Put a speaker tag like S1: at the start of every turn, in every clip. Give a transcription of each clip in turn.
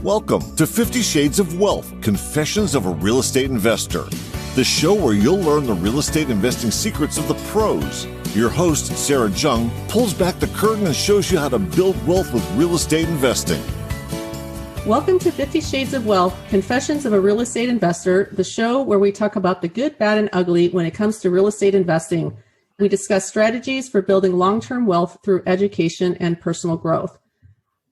S1: Welcome to 50 Shades of Wealth, Confessions of a Real Estate Investor, the show where you'll learn the real estate investing secrets of the pros. Your host, Sarah Jung, pulls back the curtain and shows you how to build wealth with real estate investing.
S2: Welcome to 50 Shades of Wealth, Confessions of a Real Estate Investor, the show where we talk about the good, bad, and ugly when it comes to real estate investing. We discuss strategies for building long-term wealth through education and personal growth.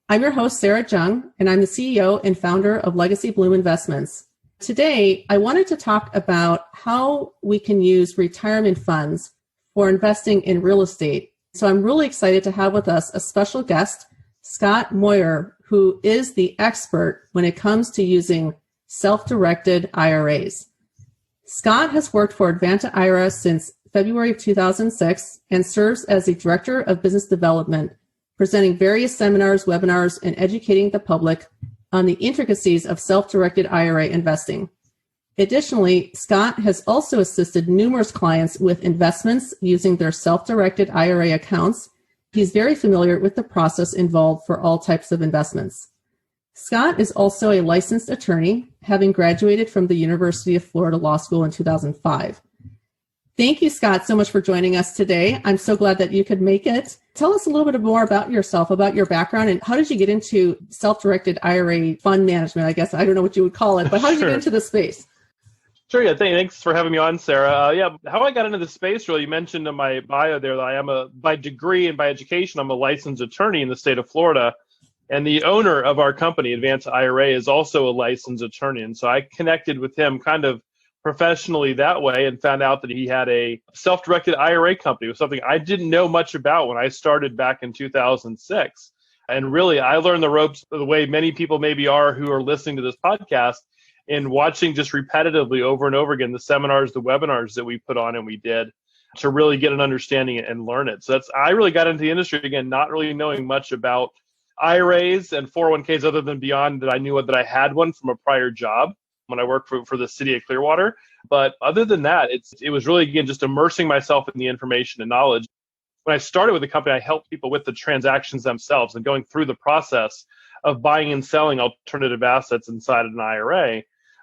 S2: I'm your host, Sarah Jung, and I'm the CEO and founder of Legacy Bloom Investments. Today, I wanted to talk about how we can use retirement funds for investing in real estate. So I'm really excited to have with us a special guest, Scott Maurer, who is the expert when it comes to using self-directed IRAs. Scott has worked for Advanta IRA since February of 2006 and serves as the Director of Business Development, presenting various seminars, webinars, and educating the public on the intricacies of self-directed IRA investing. Additionally, Scott has also assisted numerous clients with investments using their self-directed IRA accounts. He's very familiar with the process involved for all types of investments. Scott is also a licensed attorney, having graduated from the University of Florida Law School in 2005. Thank you, Scott, so much for joining us today. I'm so glad that you could make it. Tell us a little bit more about yourself, about your background, and how did you get into self-directed IRA fund management? I guess I don't know what you would call it, but how did you get into this space?
S3: Sure, yeah. Thanks for having me on, Sarah. How I got into the space, really, you mentioned in my bio there that I am by degree and by education, I'm a licensed attorney in the state of Florida. And the owner of our company, Advanta IRA, is also a licensed attorney. And so I connected with him kind of professionally that way and found out that he had a self-directed IRA company. It was something I didn't know much about when I started back in 2006. And really, I learned the ropes the way many people maybe are who are listening to this podcast and watching just repetitively over and over again the seminars, the webinars that we put on and we did to really get an understanding and learn it. So I really got into the industry, again, not really knowing much about IRAs and 401ks other than beyond that I knew that I had one from a prior job when I worked for the city of Clearwater. But other than that, it was really, again, just immersing myself in the information and knowledge. When I started with the company, I helped people with the transactions themselves and going through the process of buying and selling alternative assets inside of an IRA.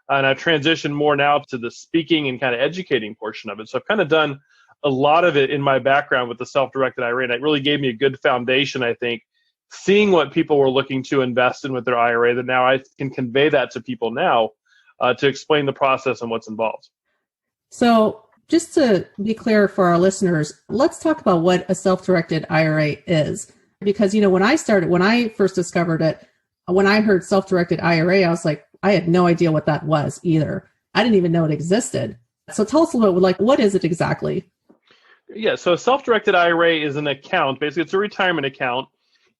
S3: And I've transitioned more now to the speaking and kind of educating portion of it. So I've kind of done a lot of it in my background with the self-directed IRA. And it really gave me a good foundation, I think, seeing what people were looking to invest in with their IRA, that now I can convey that to people now to explain the process and what's involved.
S2: So just to be clear for our listeners, let's talk about what a self-directed IRA is. Because, when I first discovered it, when I heard self-directed IRA, I was like, I had no idea what that was either. I didn't even know it existed. So tell us a little bit, what is it exactly?
S3: Yeah, so a self-directed IRA is an account. Basically, it's a retirement account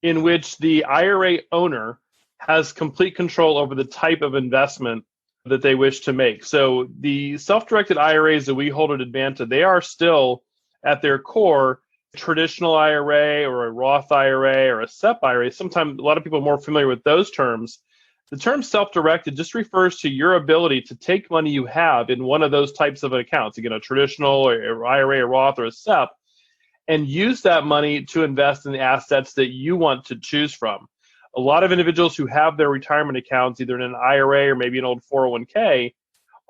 S3: in which the IRA owner has complete control over the type of investment that they wish to make. So the self-directed IRAs that we hold at Advanta, they are still at their core traditional IRA or a Roth IRA or a SEP IRA. Sometimes a lot of people are more familiar with those terms. The term self-directed just refers to your ability to take money you have in one of those types of accounts, again, a traditional or IRA, a Roth, or a SEP, and use that money to invest in the assets that you want to choose from. A lot of individuals who have their retirement accounts, either in an IRA or maybe an old 401k,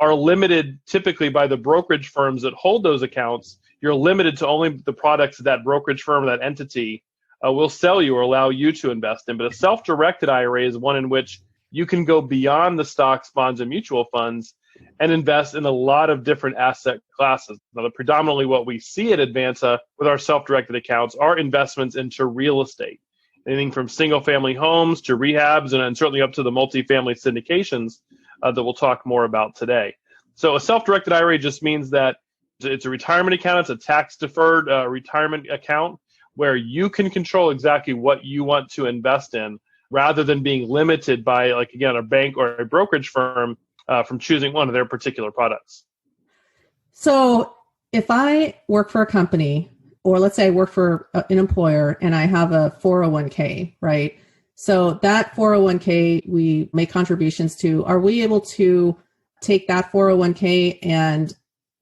S3: are limited typically by the brokerage firms that hold those accounts. You're limited to only the products that brokerage firm, that entity will sell you or allow you to invest in. But a self-directed IRA is one in which you can go beyond the stocks, bonds, and mutual funds and invest in a lot of different asset classes. Now, predominantly what we see at Advanta with our self-directed accounts are investments into real estate. Anything from single-family homes to rehabs and certainly up to the multifamily syndications that we'll talk more about today. So a self-directed IRA just means that it's a retirement account. It's a tax-deferred retirement account where you can control exactly what you want to invest in rather than being limited by, again, a bank or a brokerage firm from choosing one of their particular products.
S2: So if I work for a company, or let's say I work for an employer and I have a 401k, right? So that 401k we make contributions to, are we able to take that 401k and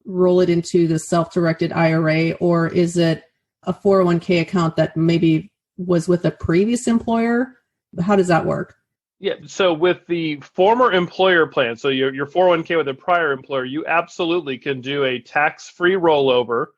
S2: roll it into the self-directed IRA, or is it a 401k account that maybe was with a previous employer? How does that work?
S3: Yeah, so with the former employer plan, so your 401k with a prior employer, you absolutely can do a tax-free rollover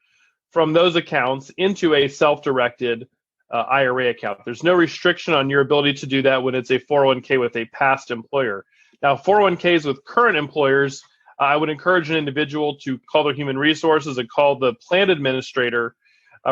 S3: from those accounts into a self-directed IRA account. There's no restriction on your ability to do that when it's a 401k with a past employer. Now, 401ks with current employers, I would encourage an individual to call their human resources and call the plan administrator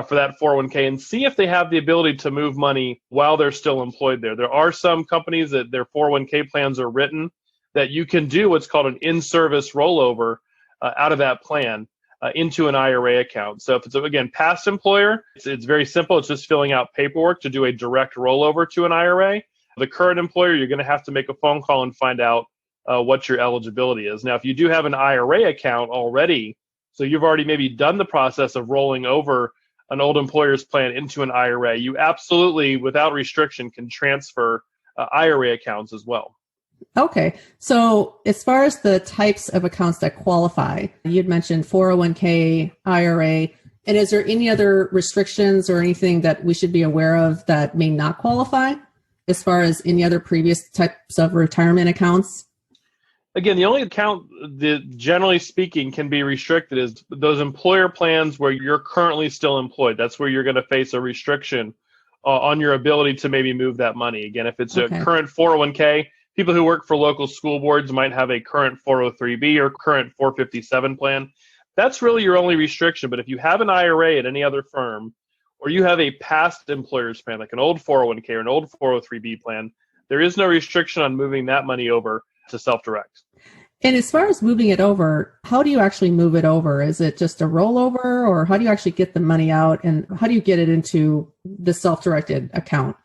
S3: for that 401k and see if they have the ability to move money while they're still employed there. There are some companies that their 401k plans are written that you can do what's called an in-service rollover out of that plan into an IRA account. So if it's, again, past employer, it's very simple. It's just filling out paperwork to do a direct rollover to an IRA. The current employer, you're going to have to make a phone call and find out what your eligibility is. Now, if you do have an IRA account already, so you've already maybe done the process of rolling over an old employer's plan into an IRA, you absolutely, without restriction, can transfer IRA accounts as well.
S2: Okay. So as far as the types of accounts that qualify, you'd mentioned 401k, IRA, and is there any other restrictions or anything that we should be aware of that may not qualify as far as any other previous types of retirement accounts?
S3: Again, the only account that, generally speaking, can be restricted is those employer plans where you're currently still employed. That's where you're going to face a restriction on your ability to maybe move that money. Again, if it's a current 401k, people who work for local school boards might have a current 403b or current 457 plan. That's really your only restriction. But if you have an IRA at any other firm, or you have a past employer's plan, like an old 401k or an old 403b plan, there is no restriction on moving that money over to self-direct.
S2: And as far as moving it over, how do you actually move it over? Is it just a rollover, or how do you actually get the money out, and how do you get it into the self-directed account?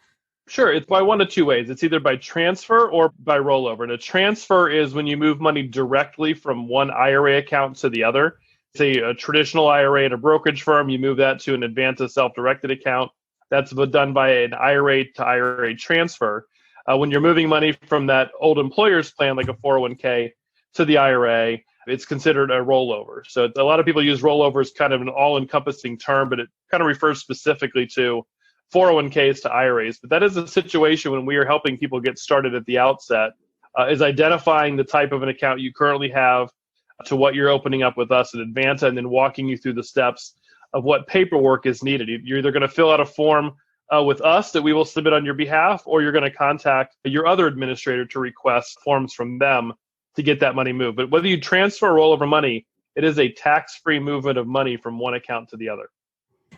S3: Sure, it's by one of two ways. It's either by transfer or by rollover. And a transfer is when you move money directly from one IRA account to the other. Say a traditional IRA at a brokerage firm, you move that to an Advanta self-directed account. That's done by an IRA to IRA transfer. When you're moving money from that old employer's plan, like a 401k, to the IRA, it's considered a rollover. So a lot of people use rollover as kind of an all-encompassing term, but it kind of refers specifically to 401ks to IRAs. But that is a situation when we are helping people get started at the outset, is identifying the type of an account you currently have to what you're opening up with us at Advanta, and then walking you through the steps of what paperwork is needed. You're either going to fill out a form with us that we will submit on your behalf, or you're going to contact your other administrator to request forms from them to get that money moved. But whether you transfer or roll over money, it is a tax-free movement of money from one account to the other.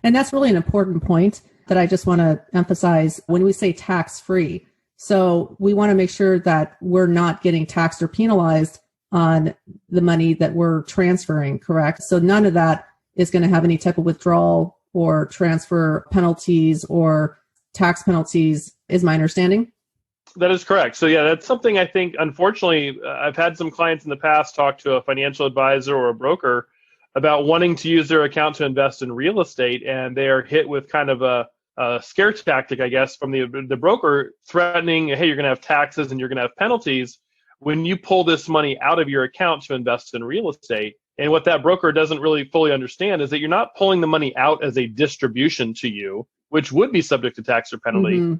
S2: And that's really an important point that I just want to emphasize when we say tax-free. So we want to make sure that we're not getting taxed or penalized on the money that we're transferring, correct? So none of that is going to have any type of withdrawal or transfer penalties or tax penalties, is my understanding.
S3: That is correct. So yeah, that's something I think, unfortunately, I've had some clients in the past talk to a financial advisor or a broker about wanting to use their account to invest in real estate, and they are hit with kind of a scare tactic, I guess, from the broker threatening, hey, you're going to have taxes and you're going to have penalties when you pull this money out of your account to invest in real estate. And what that broker doesn't really fully understand is that you're not pulling the money out as a distribution to you, which would be subject to tax or penalty,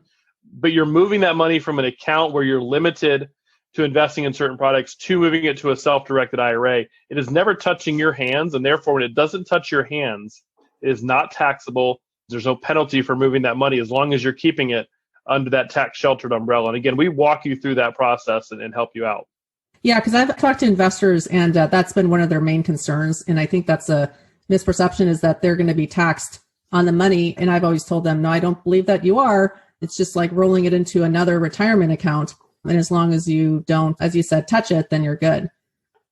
S3: but you're moving that money from an account where you're limited to investing in certain products to moving it to a self-directed IRA. It is never touching your hands, and therefore when it doesn't touch your hands, it is not taxable. There's no penalty for moving that money as long as you're keeping it under that tax-sheltered umbrella. And again, we walk you through that process and help you out.
S2: Yeah, because I've talked to investors, and that's been one of their main concerns. And I think that's a misperception, is that they're going to be taxed on the money. And I've always told them, no, I don't believe that you are. It's just like rolling it into another retirement account. And as long as you don't, as you said, touch it, then you're good.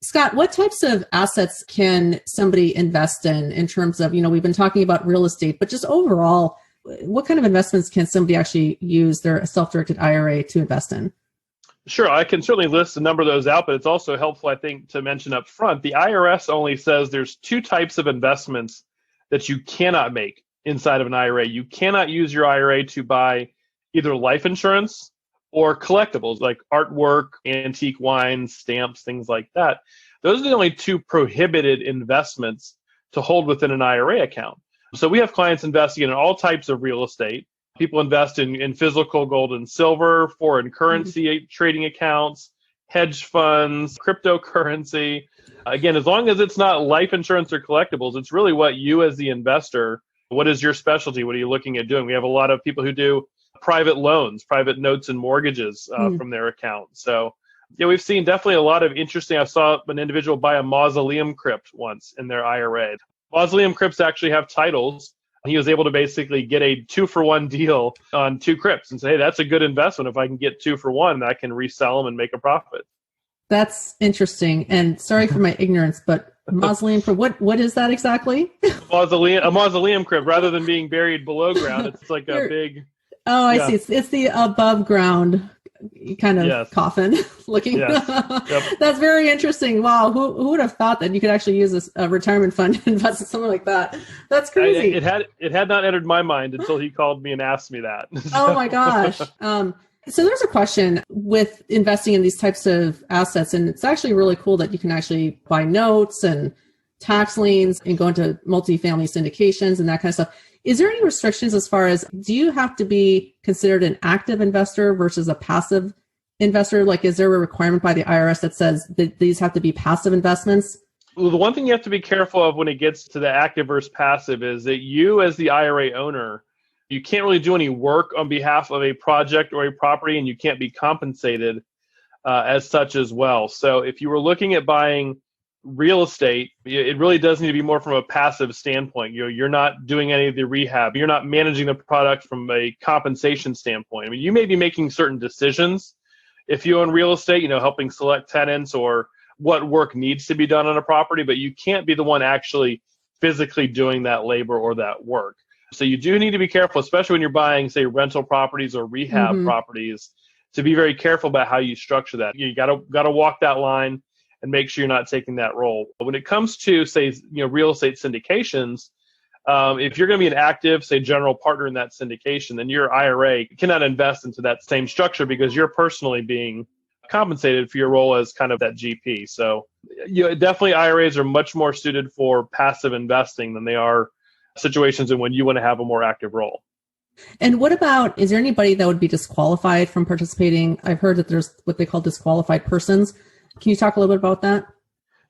S2: Scott, what types of assets can somebody invest in terms of, we've been talking about real estate, but just overall, what kind of investments can somebody actually use their self-directed IRA to invest in?
S3: Sure, I can certainly list a number of those out, but it's also helpful, I think, to mention up front, the IRS only says there's two types of investments that you cannot make inside of an IRA. You cannot use your IRA to buy either life insurance or collectibles like artwork, antique wines, stamps, things like that. Those are the only two prohibited investments to hold within an IRA account. So we have clients investing in all types of real estate. People invest in physical gold and silver, foreign currency trading accounts, hedge funds, cryptocurrency. Again, as long as it's not life insurance or collectibles, it's really what you as the investor, what is your specialty? What are you looking at doing? We have a lot of people who do private loans, private notes and mortgages from their account. So yeah, we've seen definitely a lot of interesting. I saw an individual buy a mausoleum crypt once in their IRA. Mausoleum crypts actually have titles. He was able to basically get a 2-for-1 deal on 2 crypts and say, hey, that's a good investment. If I can get 2 for 1, I can resell them and make a profit.
S2: That's interesting. And sorry for my ignorance, but mausoleum crypt, what is that exactly?
S3: A mausoleum crypt, rather than being buried below ground, it's like a big...
S2: Oh, I see. It's the above ground kind of coffin looking.
S3: Yes. Yep.
S2: That's very interesting. Wow. Who would have thought that you could actually use a retirement fund to invest in something like that? That's crazy.
S3: It had not entered my mind until he called me and asked me that.
S2: Oh my gosh. So there's a question with investing in these types of assets, and it's actually really cool that you can actually buy notes and tax liens and go into multifamily syndications and that kind of stuff. Is there any restrictions as far as, do you have to be considered an active investor versus a passive investor? Like, is there a requirement by the IRS that says that these have to be passive investments?
S3: Well, the one thing you have to be careful of when it gets to the active versus passive is that you, as the IRA owner, you can't really do any work on behalf of a project or a property, and you can't be compensated as such as well. So if you were looking at buying real estate, it really does need to be more from a passive standpoint. You're not doing any of the rehab. You're not managing the product from a compensation standpoint. I mean, you may be making certain decisions if you own real estate, helping select tenants or what work needs to be done on a property, but you can't be the one actually physically doing that labor or that work. So you do need to be careful, especially when you're buying, say, rental properties or rehab properties, to be very careful about how you structure that. You got to walk that line and make sure you're not taking that role. But when it comes to, say, real estate syndications, if you're going to be an active, say, general partner in that syndication, then your IRA cannot invest into that same structure because you're personally being compensated for your role as kind of that GP. So definitely IRAs are much more suited for passive investing than they are situations in when you want to have a more active role.
S2: And what about, is there anybody that would be disqualified from participating? I've heard that there's what they call disqualified persons. Can you talk a little bit about that?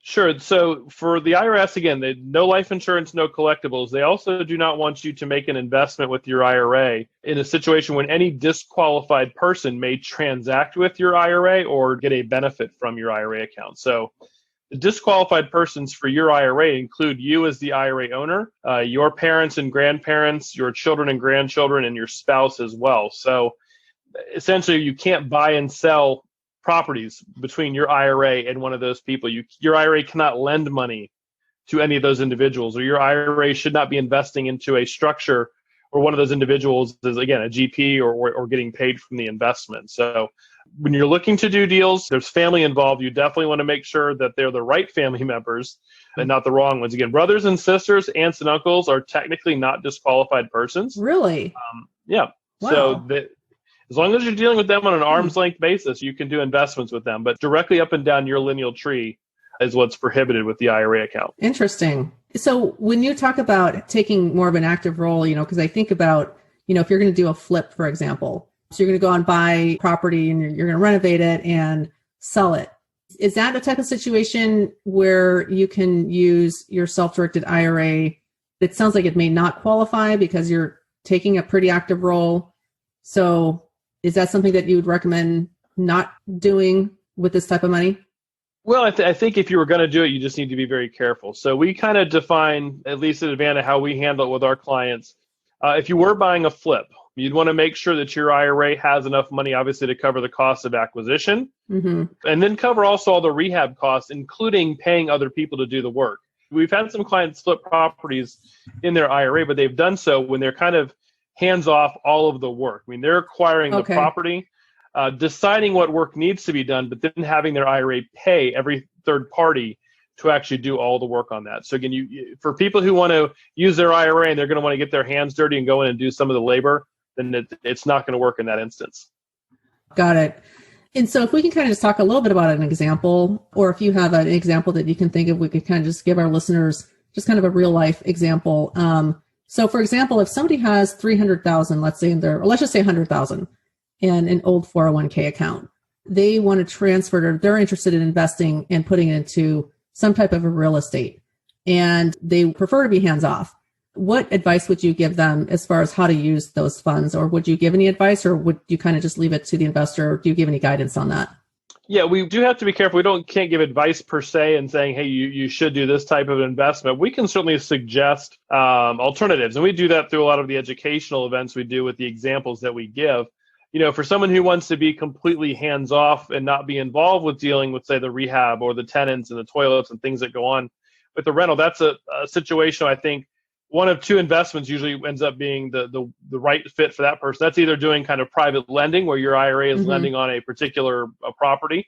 S3: Sure. So for the IRS, again, no life insurance, no collectibles. They also do not want you to make an investment with your IRA in a situation when any disqualified person may transact with your IRA or get a benefit from your IRA account. So the disqualified persons for your IRA include you as the IRA owner, your parents and grandparents, your children and grandchildren, and your spouse as well. So essentially, you can't buy and sell properties between your IRA and one of those people. Your IRA cannot lend money to any of those individuals, or your IRA should not be investing into a structure where one of those individuals is, again, a GP or getting paid from the investment. So when you're looking to do deals, there's family involved. You definitely want to make sure that they're the right family members and not the wrong ones. Again, brothers and sisters, aunts and uncles are technically not disqualified persons.
S2: Really?
S3: Yeah. Wow. So as long as you're dealing with them on an arm's length basis, you can do investments with them. But directly up and down your lineal tree is what's prohibited with the IRA account.
S2: Interesting. So when you talk about taking more of an active role, because I think about, if you're going to do a flip, for example, so you're going to go and buy property and you're going to renovate it and sell it. Is that the type of situation where you can use your self-directed IRA? It sounds like it may not qualify because you're taking a pretty active role. So is that something that you would recommend not doing with this type of money?
S3: Well, I think if you were going to do it, you just need to be very careful. So we kind of define, at least at Advanta, how we handle it with our clients. If you were buying a flip, you'd want to make sure that your IRA has enough money, obviously, to cover the cost of acquisition, and then cover also all the rehab costs, including paying other people to do the work. We've had some clients flip properties in their IRA, but they've done so when they're kind of hands off all of the work. I mean, they're acquiring the property, deciding what work needs to be done, but then having their IRA pay every third party to actually do all the work on that. So again, for people who want to use their IRA and they're going to want to get their hands dirty and go in and do some of the labor, then it's not going to work in that instance.
S2: Got it. And so if we can kind of just talk a little bit about an example, or if you have an example that you can think of, we could kind of just give our listeners just kind of a real life example. So for example, if somebody has 300,000, let's say let's just say 100,000 in an old 401k account, they want to transfer it, or they're interested in investing and putting it into some type of a real estate, and they prefer to be hands off. What advice would you give them as far as how to use those funds? Or would you give any advice, or would you kind of just leave it to the investor? Or do you give any guidance on that?
S3: Yeah, we do have to be careful. We can't give advice per se and saying, hey, you should do this type of investment. We can certainly suggest alternatives. And we do that through a lot of the educational events we do with the examples that we give. For someone who wants to be completely hands off and not be involved with dealing with, say, the rehab or the tenants and the toilets and things that go on with the rental, that's a situation I think one of two investments usually ends up being the right fit for that person. That's either doing kind of private lending where your IRA is lending on a particular property,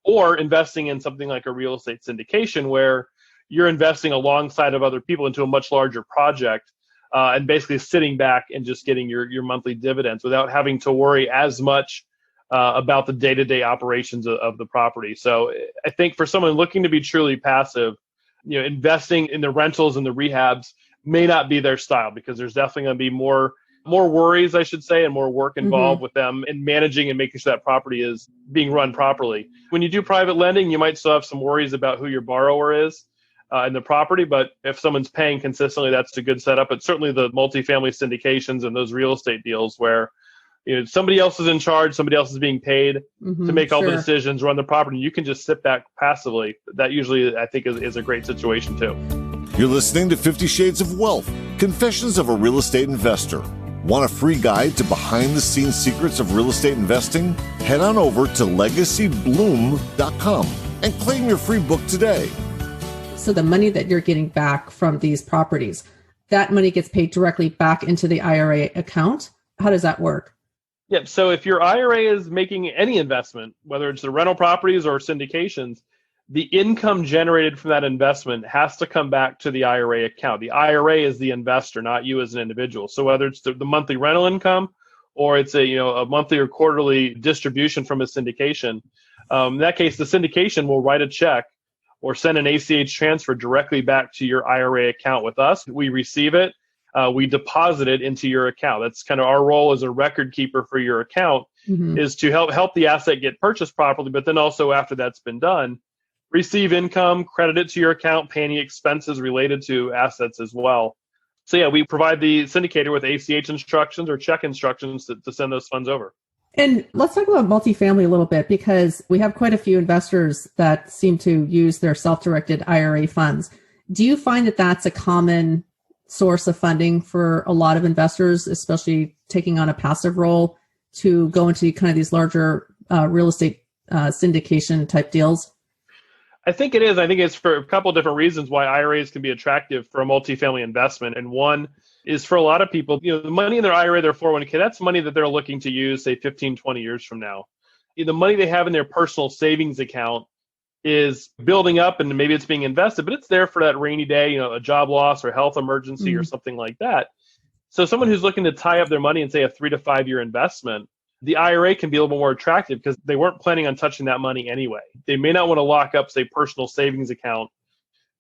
S3: or investing in something like a real estate syndication where you're investing alongside of other people into a much larger project and basically sitting back and just getting your monthly dividends without having to worry as much about the day-to-day operations of the property. So I think for someone looking to be truly passive, investing in the rentals and the rehabs may not be their style, because there's definitely going to be more worries, I should say, and more work involved with them in managing and making sure that property is being run properly. When you do private lending, you might still have some worries about who your borrower is in the property, but if someone's paying consistently, that's a good setup. But certainly the multifamily syndications and those real estate deals where somebody else is in charge, somebody else is being paid to make all the decisions, run the property, you can just sit back passively. That usually, I think, is a great situation too.
S1: You're listening to 50 Shades of Wealth, Confessions of a Real Estate Investor. Want a free guide to behind-the-scenes secrets of real estate investing? Head on over to legacybloom.com and claim your free book today.
S2: So the money that you're getting back from these properties, that money gets paid directly back into the IRA account. How does that work?
S3: Yep. So if your IRA is making any investment, whether it's the rental properties or syndications, the income generated from that investment has to come back to the IRA account. The IRA is the investor, not you as an individual. So whether it's the monthly rental income or it's a monthly or quarterly distribution from a syndication, in that case, the syndication will write a check or send an ACH transfer directly back to your IRA account with us. We receive it. We deposit it into your account. That's kind of our role as a record keeper for your account, is to help the asset get purchased properly, but then also after that's been done, receive income, credit it to your account, pay any expenses related to assets as well. So yeah, we provide the syndicator with ACH instructions or check instructions to send those funds over.
S2: And let's talk about multifamily a little bit, because we have quite a few investors that seem to use their self-directed IRA funds. Do you find that that's a common source of funding for a lot of investors, especially taking on a passive role to go into kind of these larger real estate syndication type deals?
S3: I think it is. I think it's for a couple of different reasons why IRAs can be attractive for a multifamily investment. And one is for a lot of people, the money in their IRA, their 401k, that's money that they're looking to use, say, 15, 20 years from now. The money they have in their personal savings account is building up, and maybe it's being invested, but it's there for that rainy day, a job loss or health emergency or something like that. So someone who's looking to tie up their money in, say, a 3 to 5 year investment, the IRA can be a little bit more attractive because they weren't planning on touching that money anyway. They may not want to lock up, say, personal savings account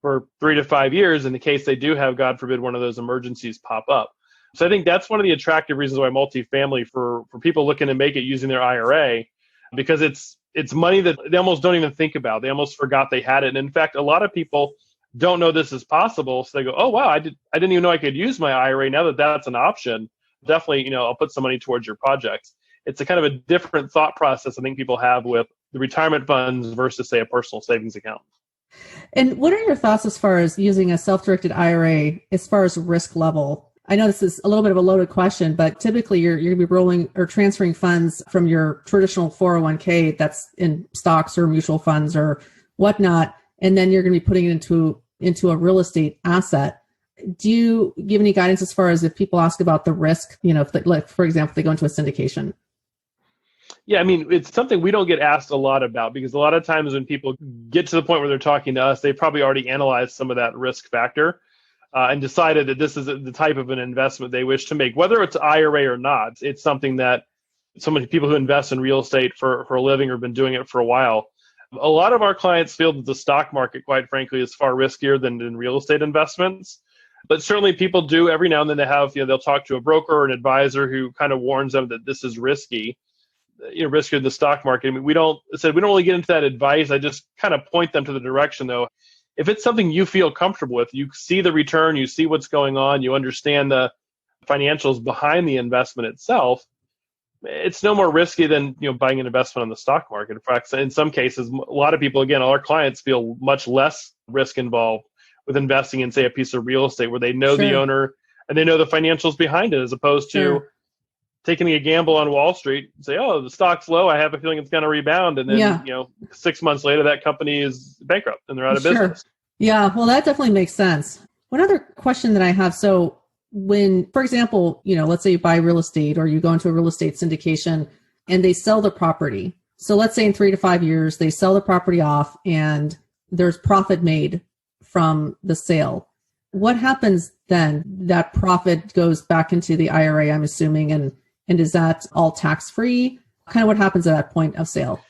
S3: for 3 to 5 years in the case they do have, God forbid, one of those emergencies pop up. So I think that's one of the attractive reasons why multifamily for people looking to make it using their IRA, because it's money that they almost don't even think about. They almost forgot they had it. And in fact, a lot of people don't know this is possible. So they go, oh, wow, I didn't even know I could use my IRA. Now that that's an option, definitely, I'll put some money towards your projects. It's a kind of a different thought process I think people have with the retirement funds versus, say, a personal savings account.
S2: And what are your thoughts as far as using a self-directed IRA as far as risk level? I know this is a little bit of a loaded question, but typically you're going to be rolling or transferring funds from your traditional 401k that's in stocks or mutual funds or whatnot, and then you're going to be putting it into a real estate asset. Do you give any guidance as far as if people ask about the risk, if they, like, for example, if they go into a syndication?
S3: Yeah, I mean, it's something we don't get asked a lot about, because a lot of times when people get to the point where they're talking to us, they probably already analyzed some of that risk factor and decided that this is the type of an investment they wish to make, whether it's IRA or not. It's something that so many people who invest in real estate for a living or have been doing it for a while. A lot of our clients feel that the stock market, quite frankly, is far riskier than real estate investments. But certainly people do every now and then. They have, they'll talk to a broker or an advisor who kind of warns them that this is risky, riskier than the stock market. I mean, we don't really get into that advice. I just kind of point them to the direction, though. If it's something you feel comfortable with, you see the return, you see what's going on, you understand the financials behind the investment itself, it's no more risky than buying an investment on the stock market. In fact, in some cases, a lot of people, again, all our clients feel much less risk involved with investing in, say, a piece of real estate where they know the owner and they know the financials behind it, as opposed to taking a gamble on Wall Street and say, oh, the stock's low, I have a feeling it's going to rebound. And then, 6 months later, that company is bankrupt and they're out of business.
S2: Yeah, well, that definitely makes sense. One other question that I have. So when, for example, let's say you buy real estate or you go into a real estate syndication and they sell the property. So let's say in 3 to 5 years, they sell the property off and there's profit made from the sale. What happens then? That profit goes back into the IRA, I'm assuming, and is that all tax-free? Kind of what happens at that point of sale?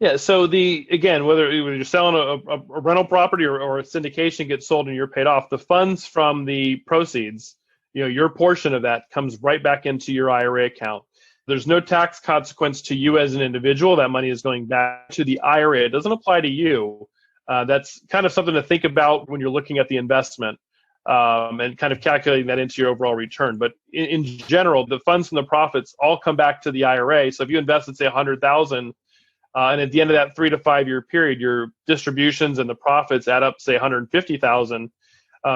S3: Yeah. So whether you're selling a rental property or a syndication gets sold and you're paid off, the funds from the proceeds, your portion of that comes right back into your IRA account. There's no tax consequence to you as an individual. That money is going back to the IRA. It doesn't apply to you. That's kind of something to think about when you're looking at the investment and kind of calculating that into your overall return. But in general, the funds from the profits all come back to the IRA. So if you invested, say, $100,000, and at the end of that 3 to 5 year period, your distributions and the profits add up, say, $150,000.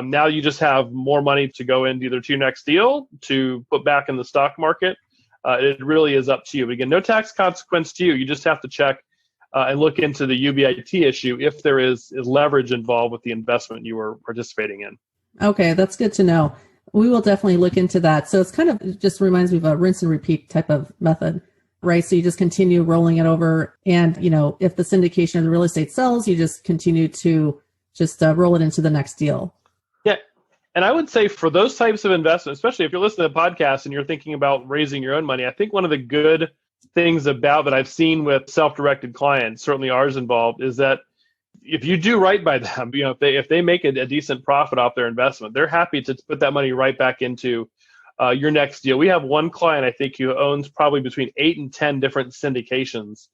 S3: Now you just have more money to go into either to your next deal, to put back in the stock market. It really is up to you. But again, no tax consequence to you. You just have to check and look into the UBIT issue if there is leverage involved with the investment you were participating in. Okay,
S2: that's good to know. We will definitely look into that. So it's it just reminds me of a rinse and repeat type of method, right? So you just continue rolling it over. And, if the syndication of the real estate sells, you just continue to just roll it into the next deal.
S3: Yeah. And I would say for those types of investments, especially if you're listening to the podcast and you're thinking about raising your own money, I think one of the good things about that I've seen with self-directed clients, certainly ours involved, is that if you do right by them, if they make a decent profit off their investment, they're happy to put that money right back into your next deal. We have one client, I think, who owns probably between 8 and 10 different syndications,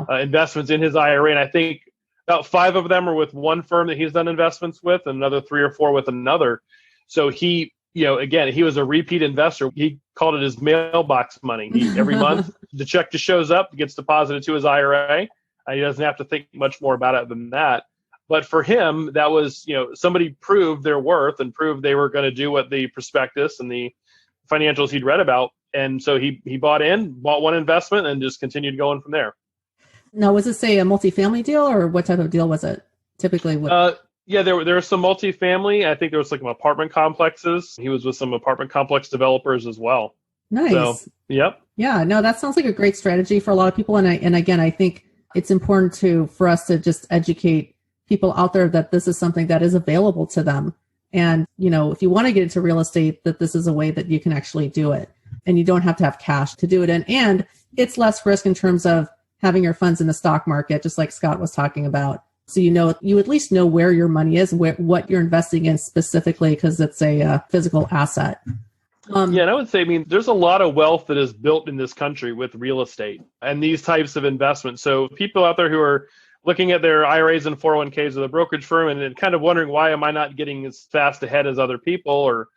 S3: investments in his IRA. And I think about 5 of them are with one firm that he's done investments with, and another 3 or 4 with another. So he, again, he was a repeat investor. He called it his mailbox money. Every month, the check just shows up, gets deposited to his IRA. He doesn't have to think much more about it than that. But for him, that was, somebody proved their worth and proved they were going to do what the prospectus and the financials he'd read about. And so he bought one investment and just continued going from there.
S2: Now, was it, say, a multifamily deal, or what type of deal was it typically?
S3: Yeah, there were some multifamily. I think there was some apartment complexes. He was with some apartment complex developers as well.
S2: Nice.
S3: So, yep.
S2: Yeah, no, that sounds like a great strategy for a lot of people. And again, I think it's important for us to just educate people out there that this is something that is available to them. And, if you want to get into real estate, that this is a way that you can actually do it. And you don't have to have cash to do it. And it's less risk in terms of having your funds in the stock market, just like Scott was talking about. So you at least know where your money is, what you're investing in specifically, because it's a physical asset.
S3: And I would say, there's a lot of wealth that is built in this country with real estate and these types of investments. So people out there who are looking at their IRAs and 401ks with a brokerage firm and kind of wondering, why am I not getting as fast ahead as other people? Or,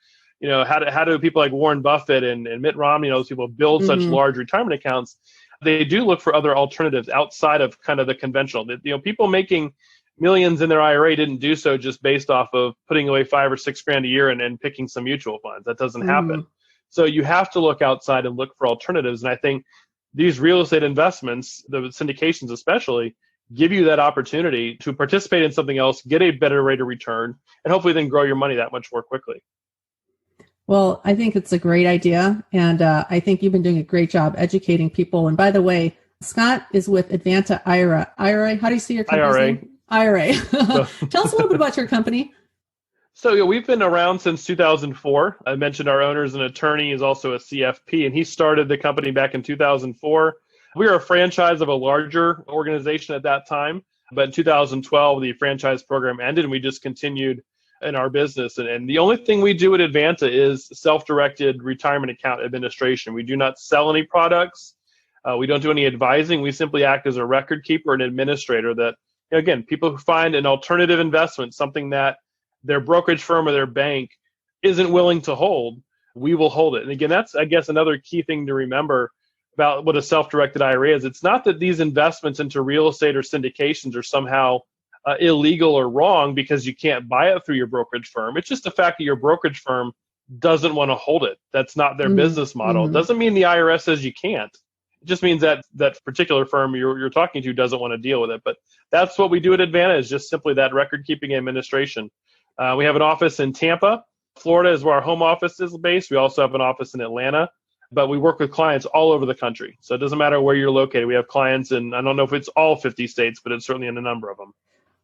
S3: how do people like Warren Buffett and Mitt Romney, those people build such large retirement accounts? They do look for other alternatives outside of kind of the conventional. People making millions in their IRA didn't do so just based off of putting away $5 or $6 grand a year and picking some mutual funds. That doesn't happen. So you have to look outside and look for alternatives. And I think these real estate investments, the syndications especially, give you that opportunity to participate in something else, get a better rate of return, and hopefully then grow your money that much more quickly.
S2: Well, I think it's a great idea. And I think you've been doing a great job educating people. And by the way, Scott is with Advanta IRA. IRA, how do you see your company's name? IRA. Tell us a little bit about your company.
S3: So we've been around since 2004. I mentioned our owner is an attorney. He's also a CFP, and he started the company back in 2004. We were a franchise of a larger organization at that time. But in 2012, the franchise program ended, and we just continued in our business. And the only thing we do at Advanta is self-directed retirement account administration. We do not sell any products. We don't do any advising. We simply act as a record keeper and administrator that, again, people who find an alternative investment, something that their brokerage firm or their bank isn't willing to hold, we will hold it. And again, that's, I guess, another key thing to remember about what a self-directed IRA is. It's not that these investments into real estate or syndications are somehow illegal or wrong because you can't buy it through your brokerage firm. It's just the fact that your brokerage firm doesn't want to hold it. That's not their business model. It doesn't mean the IRS says you can't. It just means that that particular firm you're talking to doesn't want to deal with it. But that's what we do at Advanta, is just simply that record-keeping administration. We have an office in Tampa. Florida is where our home office is based. We also have an office in Atlanta. But we work with clients all over the country. So it doesn't matter where you're located. We have clients in, I don't know if it's all 50 states, but it's certainly in a number of them.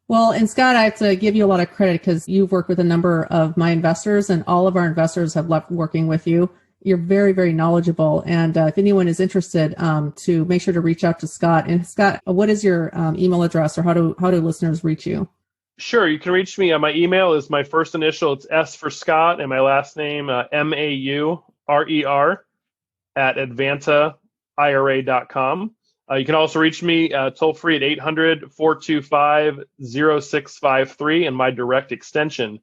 S2: Well, and Scott, I have to give you a lot of credit because you've worked with a number of my investors, and all of our investors have loved working with you. You're very, very knowledgeable. And if anyone is interested, to make sure to reach out to Scott. And Scott, what is your email address, or how do listeners reach you?
S3: Sure. You can reach me. My email is my first initial. It's S for Scott, and my last name, Maurer at AdvantaIRA.com. You can also reach me toll free at 800-425-0653, and my direct extension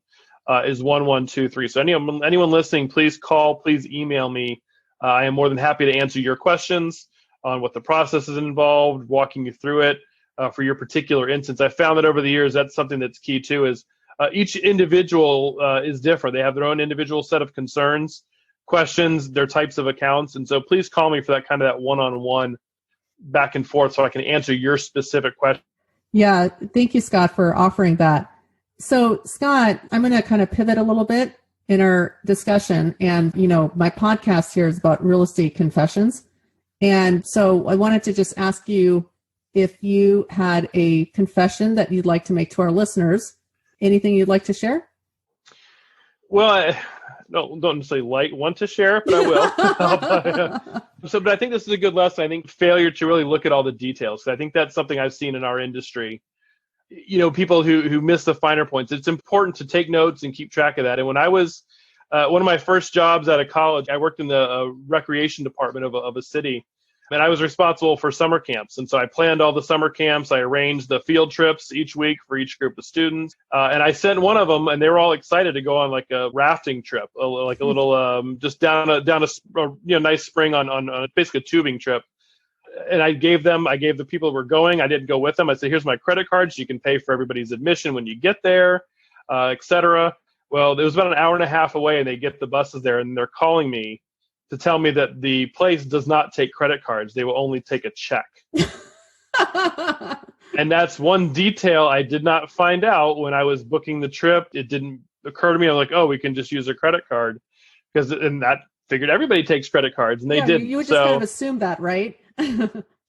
S3: is 1123. So anyone listening, please call, please email me. I am more than happy to answer your questions on what the process is involved, walking you through it for your particular instance. I found that over the years, that's something that's key too, is each individual is different. They have their own individual set of concerns, questions, their types of accounts. And so please call me for that kind of that one-on-one back and forth so I can answer your specific question.
S2: Yeah. Thank you, Scott, for offering that. So Scott, I'm going to kind of pivot a little bit in our discussion. And, my podcast here is about real estate confessions. And so I wanted to just ask you if you had a confession that you'd like to make to our listeners. Anything you'd like to share?
S3: Well, don't necessarily want to share it, but I will. But I think this is a good lesson. I think failure to really look at all the details. I think that's something I've seen in our industry. People who miss the finer points. It's important to take notes and keep track of that. And when I was one of my first jobs out of college, I worked in the recreation department of a city. And I was responsible for summer camps. And so I planned all the summer camps. I arranged the field trips each week for each group of students. And I sent one of them, and they were all excited to go on like a rafting trip, like a little, just down a nice spring on basically a tubing trip. And I gave the people who were going, I didn't go with them. I said, here's my credit cards. You can pay for everybody's admission when you get there, et cetera. Well, it was about an hour and a half away, and they get the buses there, and they're calling me to tell me that the place does not take credit cards. They will only take a check. And that's one detail I did not find out when I was booking the trip. It didn't occur to me. I'm like, oh, we can just use a credit card. And that figured everybody takes credit cards, and they didn't.
S2: You would just kind of assume that, right?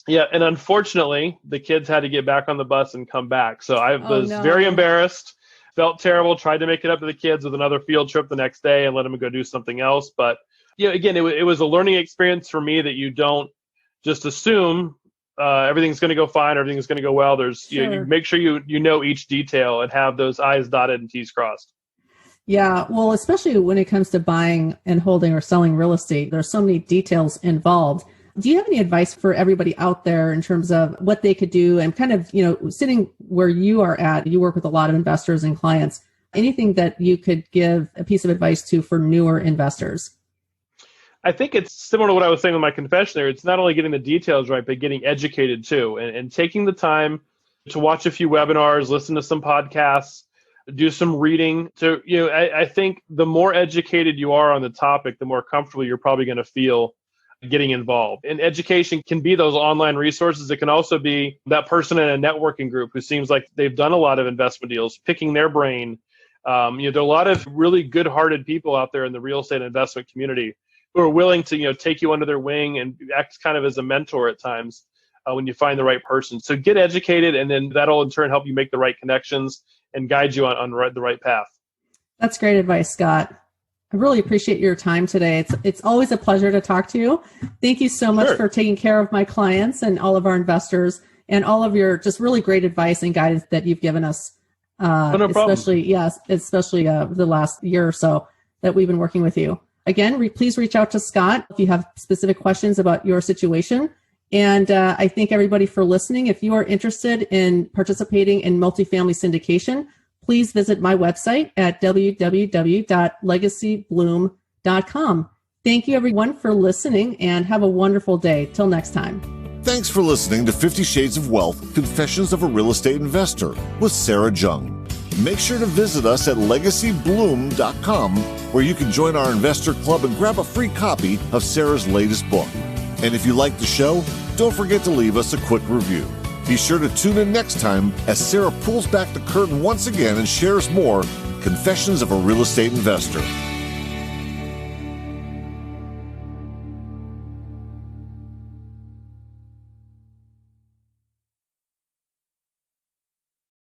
S3: Yeah, and unfortunately, the kids had to get back on the bus and come back. So I was very embarrassed, felt terrible, tried to make it up to the kids with another field trip the next day and let them go do something else. But again, it was a learning experience for me that you don't just assume everything's going to go fine, everything's going to go well. You make sure you know each detail and have those I's dotted and T's crossed.
S2: Yeah, well, especially when it comes to buying and holding or selling real estate, there's so many details involved. Do you have any advice for everybody out there in terms of what they could do and kind of, sitting where you are at, you work with a lot of investors and clients, anything that you could give a piece of advice to for newer investors?
S3: I think it's similar to what I was saying with my confession there. It's not only getting the details right, but getting educated too, and taking the time to watch a few webinars, listen to some podcasts, do some reading. So, I think the more educated you are on the topic, the more comfortable you're probably going to feel getting involved. And education can be those online resources. It can also be that person in a networking group who seems like they've done a lot of investment deals, picking their brain. There are a lot of really good-hearted people out there in the real estate investment community who are willing to, take you under their wing and act kind of as a mentor at times when you find the right person. So get educated, and then that'll in turn help you make the right connections and guide you on the right path. That's
S2: great advice, Scott. I really appreciate your time today. It's always a pleasure to talk to you. Thank you so much for taking care of my clients and all of our investors, and all of your just really great advice and guidance that you've given us.
S3: No problem.
S2: especially the last year or so that we've been working with you. Again, please reach out to Scott if you have specific questions about your situation. And I thank everybody for listening. If you are interested in participating in multifamily syndication, please visit my website at www.legacybloom.com. Thank you, everyone, for listening, and have a wonderful day. Till next time.
S1: Thanks for listening to 50 Shades of Wealth, Confessions of a Real Estate Investor with Sarah Jung. Make sure to visit us at legacybloom.com, where you can join our investor club and grab a free copy of Sarah's latest book. And if you like the show, don't forget to leave us a quick review. Be sure to tune in next time as Sarah pulls back the curtain once again and shares more Confessions of a Real Estate Investor.